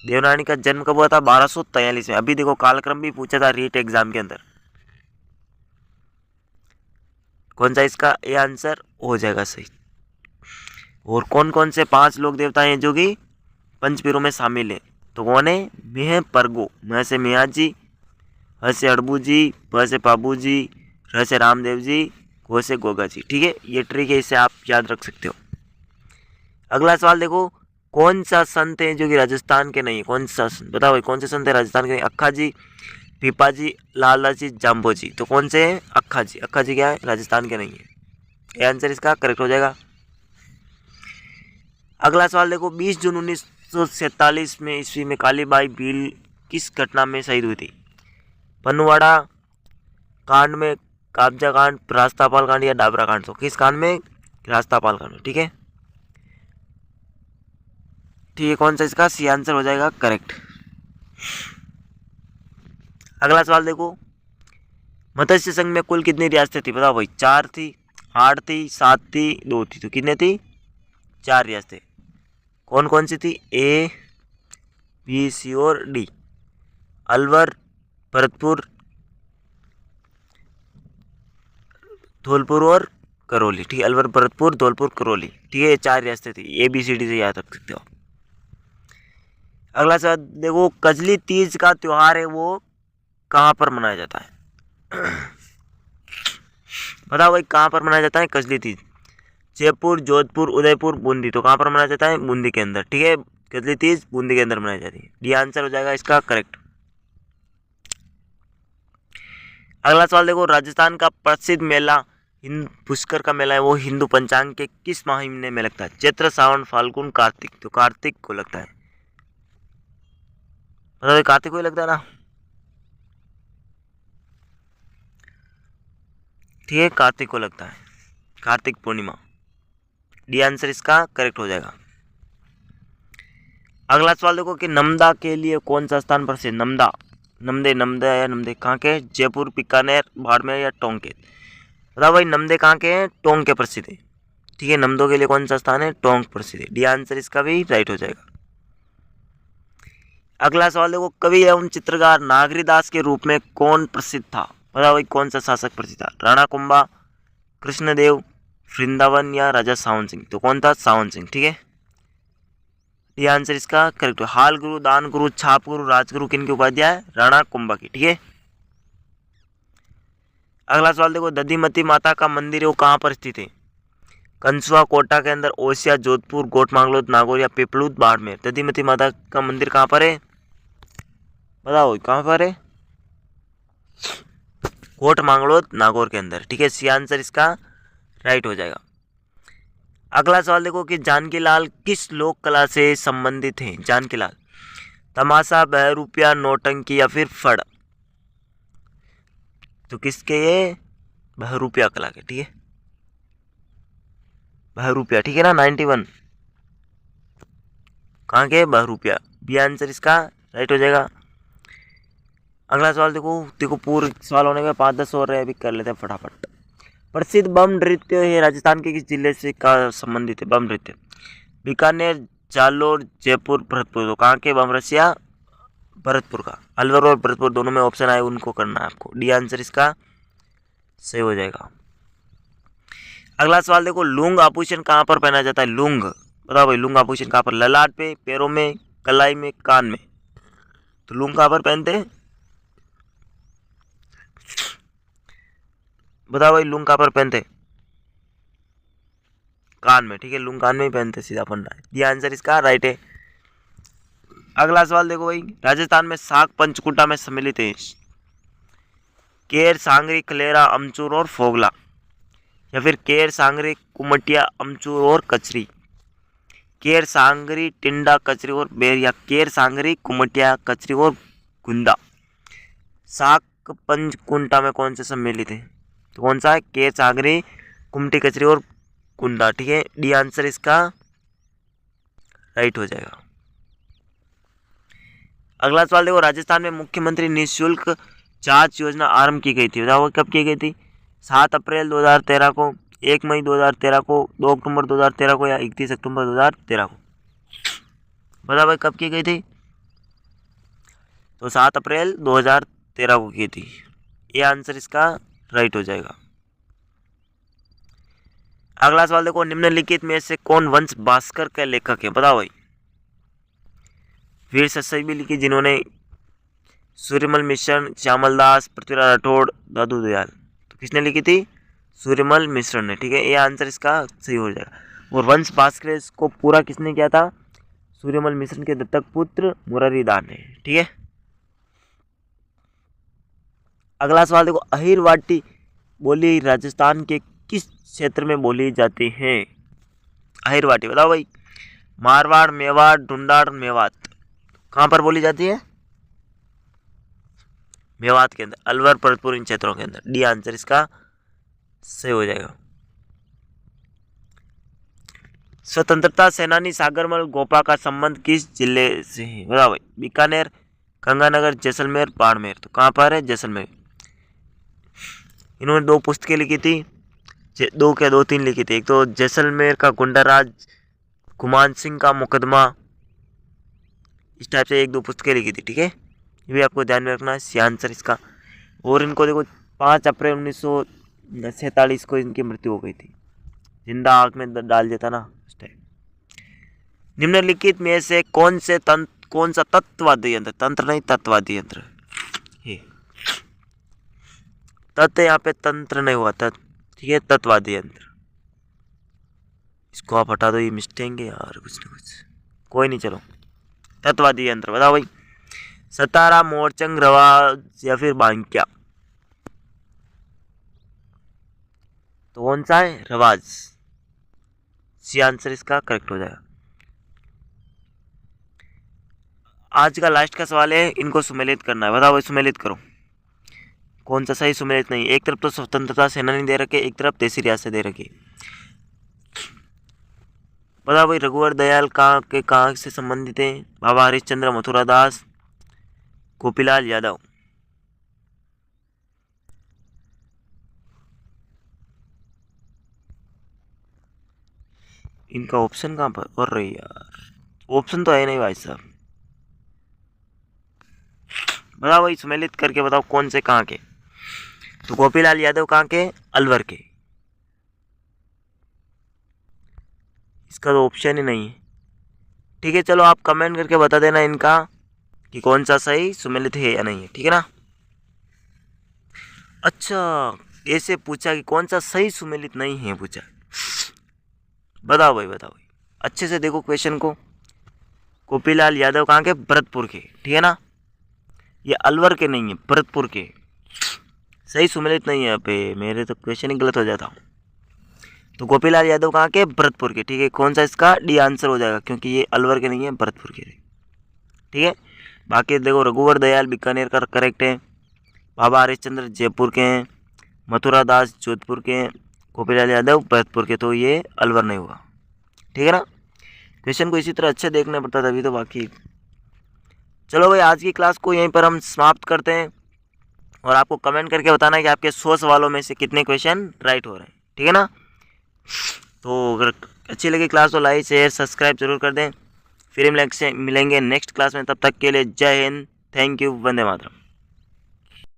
देवनारायण का जन्म कब हुआ था? 1243 में। अभी देखो कालक्रम भी पूछा था रीट एग्जाम के अंदर। कौन सा इसका ये आंसर हो जाएगा सही। और कौन कौन से 5 लोक देवता हैं जो कि पंचपीरों में शामिल हैं? तो कौन है? मेह परगो, मैं से मियाँ जी, ह से अड़बू जी, प से पाबू जी, र से रामदेव जी, गो से गोगा जी। ठीक है, ये ट्रिक है, इसे आप याद रख सकते हो। अगला सवाल देखो, कौन सा संत है जो कि राजस्थान के नहीं है? कौन सा? बताओ भाई, कौन से संत है राजस्थान के नहीं? अक्खा जी, पीपा जी, लाला जी, जाम्बो जी? तो कौन से हैं? अक्खा जी। अक्खा जी क्या है? राजस्थान के नहीं है। ये आंसर इसका करेक्ट हो जाएगा। अगला सवाल देखो, 20 जून 1947 में ईस्वी में कालीबाई भील किस घटना में शहीद हुई थी? पनुवाड़ा कांड में, काबजा कांड, रास्तापाल कांड या डाबरा कांड? तो किस कांड में? रास्तापाल कांड में। ठीक है, ठीक है, कौन सा इसका सी आंसर हो जाएगा करेक्ट। अगला सवाल देखो, मत्स्य संघ में कुल कितनी रियासतें थी? बताओ भाई। 4 थी, 8 थी, 7 थी, 2 थी? तो कितने थी? 4 रियासतें। कौन कौन सी थी? ए, बी, सी और डी। अलवर, भरतपुर, धौलपुर और करौली। ठीक है, अलवर, भरतपुर, धौलपुर, करौली। ठीक है, ये 4 रियासतें थी। ए बी सी डी से याद रख सकते हो। अगला सवाल देखो, कजली तीज का त्योहार है वो कहाँ पर मनाया जाता है? बताओ भाई, कहाँ पर मनाया जाता है कजली तीज? जयपुर, जोधपुर, उदयपुर, बूंदी? तो कहाँ पर मनाया जाता है? बूंदी के अंदर। ठीक है, कजली तीज बूंदी के अंदर मनाई जाती है। ये आंसर हो जाएगा इसका करेक्ट। अगला सवाल देखो, राजस्थान का प्रसिद्ध मेला पुष्कर का मेला है वो हिंदू पंचांग के किस महीने में लगता है? चैत्र, सावन, फाल्गुन, कार्तिक? तो कार्तिक को लगता है। मतलब कार्तिक को ही लगता है ना? ठीक है, कार्तिक को लगता है, कार्तिक पूर्णिमा। डी आंसर इसका करेक्ट हो जाएगा। अगला सवाल देखो कि नमदा के लिए कौन सा स्थान प्रसिद्ध? नमदा, नमदे, नमदा या नमदे? कहाँ के? जयपुर, बीकानेर, बाड़मेर या टोंके? बताओ भाई नमदे कहाँ के हैं? टोंक के प्रसिद्ध है। ठीक है, नमदों के लिए कौन सा स्थान है? टोंक प्रसिद्ध है। डी आंसर इसका भी राइट हो जाएगा। अगला सवाल देखो, कवि एवं चित्रकार नागरीदास के रूप में कौन प्रसिद्ध था? बताओ भाई कौन सा शासक प्रसिद्ध था? राणा कुंभा, कृष्णदेव, वृंदावन या राजा सावन सिंह? तो कौन था? सावन सिंह। ठीक है, ये आंसर इसका करेक्ट है। हाल गुरु, दान गुरु, छाप गुरु, राजगुरु किनकी उपाध्याय है? राणा कुंभा की। ठीक है, अगला सवाल देखो, दधिमती माता का मंदिर है वो कहाँ पर स्थित है? कंसुआ, कोटा के अंदर, ओसिया, जोधपुर, गोटमांगलोद, नागौर या पिपलूद, बाड़मेर? दधिमती माता का मंदिर कहाँ पर है? बताओ कहाँ पर है? कोटमांगलोद, नागौर के अंदर। ठीक है, सी आंसर इसका राइट हो जाएगा। अगला सवाल देखो कि जानकीलाल किस लोक कला से संबंधित हैं? जानकीलाल, तमाशा, बहरूपिया, नौटंकी या फिर फड़? तो किसके? ये बहरूपिया कला के। ठीक है, बहरूपिया। ठीक है ना, 91 कहाँ के? बहरूपिया। बी आंसर इसका राइट हो जाएगा। अगला सवाल देखो, देखो पूरे सवाल होने के 5-10 और रहे, अभी कर लेते हैं फटाफट। प्रसिद्ध बम नृत्य है राजस्थान के किस जिले से का संबंधित है? बम नृत्य बीकानेर, जालोर, जयपुर, भरतपुर? तो कहाँ के बम रसिया? भरतपुर का। अलवर और भरतपुर दोनों में ऑप्शन आए, उनको करना है आपको। डी आंसर इसका सही हो जाएगा। अगला सवाल देखो, लुंग आभूषण कहाँ पर पहना जाता है? लुंग, बताओ भाई लुंग आभूषण कहाँ पर? ललाट पे, पैरों में, कलाई में, कान में? तो लुंग कहाँ पर पहनते हैं? बताओ भाई लुंग कहाँ पर पहनते? कान में। ठीक है, लुंग कान में ही पहनते, सीधा फंडा है। ये आंसर इसका राइट है। अगला सवाल देखो भाई, राजस्थान में साग पंचकुटा में सम्मिलित है केर, सांगरी, कलेरा, अमचूर और फोगला? या फिर केर, सांगरी, कुमटिया, अमचूर और कचरी? केर, सांगरी, टिंडा, कचरी और बेर? या केर, सांगरी, कुमटिया, कचरी और गुंदा? साग पंचकुंटा में कौन से सम्मिलित है? तो कौन सा है? केर, सांगरी, कुमटी, कचरी और कुंडा। ठीक है, डी आंसर इसका राइट हो जाएगा। अगला सवाल देखो, राजस्थान में मुख्यमंत्री निःशुल्क जांच योजना आरंभ की गई थी? बताओ कब की गई थी? 7 अप्रैल 2013 को, 1 मई 2013 को, 2 अक्टूबर 2013 को या 31 अक्टूबर 2013 को? बताओ भाई कब की गई थी? तो 7 अप्रैल 2013 को की थी। ये आंसर इसका राइट हो जाएगा। अगला सवाल देखो, निम्नलिखित में से कौन वंश भास्कर के लेखक है? बताओ भाई। वीर सतसई भी लिखी जिन्होंने, सूर्यमल मिश्रण, श्यामल दास, पृथ्वीराज राठौड़, दादू दयाल? तो किसने लिखी थी? सूर्यमल मिश्रण ने। ठीक है, ये आंसर इसका सही हो जाएगा। और वंश भास्कर को पूरा किसने किया था? सूर्यमल मिश्रण के दत्तक पुत्र मुरारीदास ने। ठीक है, अगला सवाल देखो, अहिरवाटी बोली राजस्थान के किस क्षेत्र में बोली जाती है? अहिरवाटी, बताओ भाई। मारवाड़, मेवाड़, ढूंढाड़, मेवात? कहाँ पर बोली जाती है? मेवात के अंदर, अलवर, भरतपुर, इन क्षेत्रों के अंदर। डी आंसर इसका सही हो जाएगा। स्वतंत्रता सेनानी सागरमल गोपा का संबंध किस जिले से है? बताओ भाई। बीकानेर, गंगानगर, जैसलमेर, बाड़मेर? तो कहाँ पर है? जैसलमेर। इन्होंने 2 पुस्तकें लिखी थी, 2 लिखी थी। एक तो जैसलमेर का गुंडाराज, गुमान सिंह का मुकदमा, इस टाइप से 1-2 पुस्तकें लिखी थी। ठीक है, ये भी आपको ध्यान में रखना है। सी आंसर इसका। और इनको देखो 5 अप्रैल 1947 को इनकी मृत्यु हो गई थी, जिंदा आग में डाल दिया था ना उस टाइम। निम्नलिखित में से कौन सा तत्ववादी यंत्र, तंत्र नहीं तत्ववादी यंत्र, ये तत्व यहाँ पे तंत्र नहीं हुआ था। ठीक है, तत्ववादी यंत्र, इसको आप हटा दो, ये मिस्टेक है यार कुछ ना कुछ, कोई नहीं, चलो। तत्ववादी यंत्र बताओ भाई। सतारा, मोरचंग, रवाज या फिर बांक्या? तो कौन सा है? रवाज। सी आंसर इसका करेक्ट हो जाएगा। आज का लास्ट का सवाल है, इनको सुमेलित करना है। बताओ भाई, सुमेलित करो। कौन सा सही सुमेलित नहीं? एक तरफ तो स्वतंत्रता सेनानी दे रखे, एक तरफ देसी रियासत दे रखी। बताओ भाई, रघुवर दयाल कहाँ से संबंधित है? बाबा हरिश्चंद्र, मथुरा दास, गोपीलाल यादव? इनका ऑप्शन कहाँ पर, और रही यार, ऑप्शन तो है नहीं भाई साहब। बताओ भाई, सुमेलित करके बताओ कौन से कहाँ के। तो गोपीलाल यादव कहाँ के, अलवर के। इसका तो ऑप्शन ही नहीं है। ठीक है, चलो आप कमेंट करके बता देना इनका कि कौन सा सही सुमेलित है या नहीं है, ठीक है ना। अच्छा, ऐसे पूछा कि कौन सा सही सुमेलित नहीं है पूछा। बताओ भाई, बताओ भाई, अच्छे से देखो क्वेश्चन को। गोपीलाल यादव कहाँ के, भरतपुर के, ठीक है ना। ये अलवर के नहीं है, भरतपुर के। सही सुमेलित नहीं है यहाँ पे, मेरे तो क्वेश्चन ही गलत हो जाता। तो गोपीलाल यादव कहाँ के, भरतपुर के, ठीक है। कौन सा इसका डी आंसर हो जाएगा, क्योंकि ये अलवर के नहीं है, भरतपुर के, ठीक है। बाकी देखो, रघुवर दयाल बीकानेर का करेक्ट है, बाबा हरिश्चंद्र जयपुर के हैं, मथुरा दास जोधपुर के हैं, गोपीलाल यादव भरतपुर के, तो ये अलवर नहीं होगा, ठीक है ना। क्वेश्चन को इसी तरह अच्छे देखना पड़ता तभी तो। बाकी चलो भाई, आज की क्लास को यहीं पर हम समाप्त करते हैं, और आपको कमेंट करके बताना है कि आपके 100 सवालों में से कितने क्वेश्चन राइट हो रहे हैं, ठीक है ना। तो अगर अच्छी लगी क्लास तो लाइक शेयर सब्सक्राइब जरूर कर दें। फिर हम मिलेंगे नेक्स्ट क्लास में, तब तक के लिए जय हिंद, थैंक यू, वंदे मातरम।